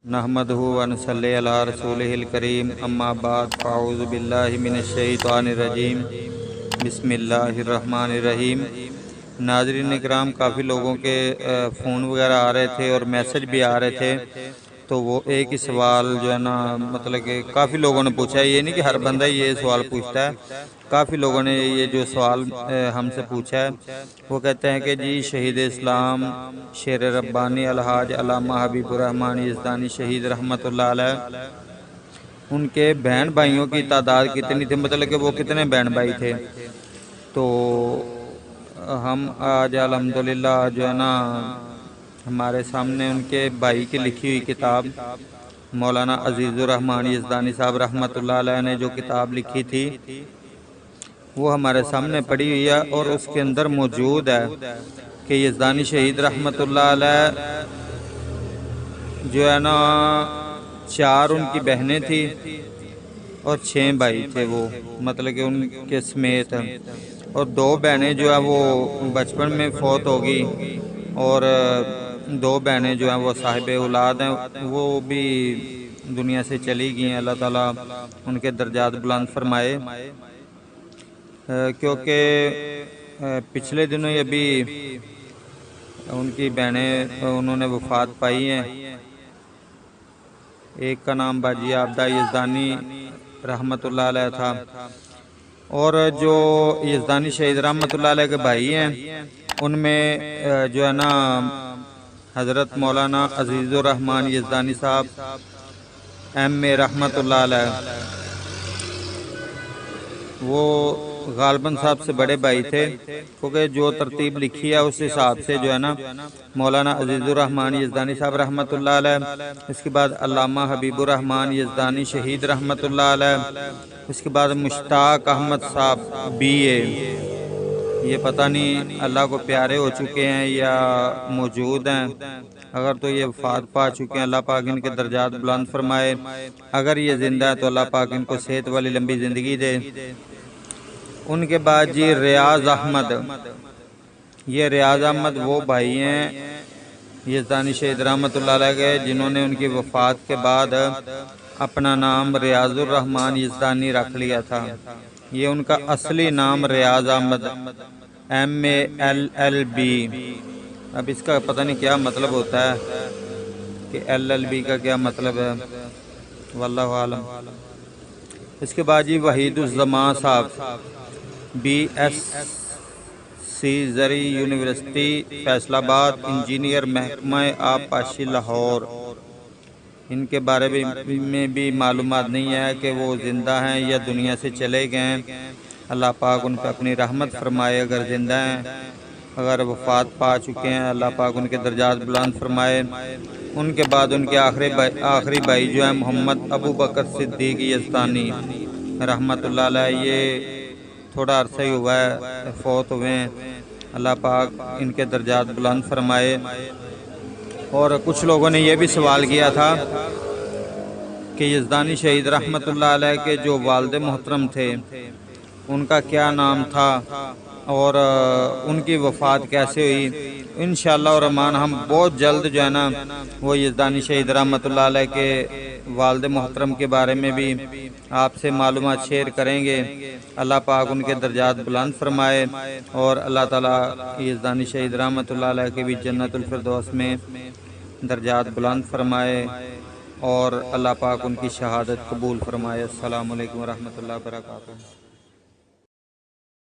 नहमदहु व नसल्ली अला रसूलिहिल करीम अम्मा बाद फ़अऊज़ु बिल्लाहि मिनश शैतानिर रजीम बिस्मिल्लाहिर रहमानिर रहीम। नाज़रीन इकराम, काफ़ी लोगों के फ़ोन वगैरह आ रहे थे और मैसेज भी आ रहे थे, तो वो एक ही सवाल जो है ना, मतलब कि काफ़ी लोगों ने पूछा है। ये नहीं कि हर बंदा ये सवाल पूछता है, काफ़ी लोगों ने ये जो सवाल हमसे पूछा है, वो कहते हैं कि जी शहीद इस्लाम शेर रब्बानी अलहाज अल्लामा हबीबुर रहमान यज़दानी शहीद रहमतुल्लाह अलैह, उनके बहन भाइयों की तादाद कितनी थी, मतलब कि वो कितने बहन भाई थे। तो हम आज अल्हम्दुलिल्लाह जो है ना, हमारे सामने उनके भाई की लिखी हुई किताब मौलाना अजीज़ुर रहमान यज़दानी साहब रहमतुल्लाह अलैह ने जो किताब लिखी थी, वो हमारे सामने पड़ी हुई है। और उसके अंदर मौजूद है कि यज़दानी शहीद रहमतुल्लाह अलैह जो है ना, 4 उनकी बहनें थी और 6 भाई थे वो, मतलब कि उनके समेत। और 2 बहनें जो है वो बचपन में फौत हो गई, और 2 बहनें जो हैं वो साहिब औलाद हैं, वो भी दुनिया से चली गई हैं। अल्लाह ताला उनके दर्जात बुलंद फरमाए। क्योंकि पिछले दिनों ही अभी उनकी बहनें उन्होंने वफ़ात पाई हैं। एक का नाम बाजी आबदा यज़दानी रहमतुल्लाह अलैह था, और जो यज़दानी शहीद रहमतुल्लाह अलैह के भाई हैं, उनमें जो है ना हज़रत मौलाना अजीज़ुर रहमान यज़दानी साहब एम.ए. रहमतुल्लाह अलैह, वो गालबन साहब से बड़े भाई थे। क्योंकि जो तरतीब लिखी है उस हिसाब से जो है ना, मौलाना अजीज़ुर रहमान यज़दानी साहब रहमतुल्लाह अलैह, इसके बाद अल्लामा हबीबुर रहमान यज़दानी शहीद रहमतुल्लाह अलैह, इसके बाद मुश्ताक अहमद साहब B.A. ये पता नहीं अल्लाह को प्यारे हो चुके हैं या मौजूद हैं। अगर तो ये वफ़ात पा चुके हैं, अल्लाह पाक इनके दर्जात बुलंद फरमाए। अगर ये ज़िंदा है तो अल्लाह पाक इनको सेहत वाली लंबी ज़िंदगी दे। उनके बाद जी रियाज़ अहमद, ये रियाज़ अहमद वो भाई हैं यज़दानी शहीद रहमतुल्लाह अलैह के, जिन्होंने उनकी वफ़ात के बाद अपना नाम रियाज़ुर रहमान यज़दानी रख लिया था। ये उनका असली नाम रियाज़ अहमद MALLB। अब इसका पता नहीं क्या मतलब होता है कि LLB का क्या मतलब है, वल्लाहु आलम। इसके बाद जी वहीदुज़्ज़मान साहब BSc ज़री यूनिवर्सिटी फैसलाबाद, इंजीनियर महकमा आबपाशी लाहौर। इनके बारे में भी मालूमात नहीं है कि वो ज़िंदा हैं या दुनिया से चले गए हैं। अल्लाह पाक उन पर अपनी रहमत फरमाए। अगर ज़िंदा हैं, अगर वफ़ात पा चुके हैं, अल्लाह पाक उनके दर्जात बुलंद फरमाए। उनके बाद उनके आखिरी भाई जो है मोहम्मद अबू बकर सिद्दीक़ यज़दानी रहमतुल्लाह अलैह, ये थोड़ा अरसा ही हुआ है फौत हुए हैं। अल्लाह पाक इनके दर्जात बुलंद फरमाए। और कुछ लोगों ने यह भी सवाल किया था कि यज़दानी शहीद रहमतुल्लाह अलैह के जो वालिद मोहतरम थे, उनका क्या नाम था और उनकी वफ़ात कैसे हुई। इंशाअल्लाह रहमान हम बहुत जल्द जो है ना, वो यज़दानी शहीद रहमतुल्लाह अलैह के वालिद मोहतरम के बारे में भी आपसे मालूमात शेयर करेंगे। अल्लाह पाक उनके दर्जात बुलंद फरमाए, और अल्लाह ताला यज़दानी शहीद रहमतुल्लाह अलैह के भी जन्नतुल फिरदौस में दर्जात बुलंद फरमाए, और अल्लाह पाक उनकी शहादत कबूल फरमाए। अस्सलामु अलैकुम व रहमतुल्लाहि व बरकातुहू।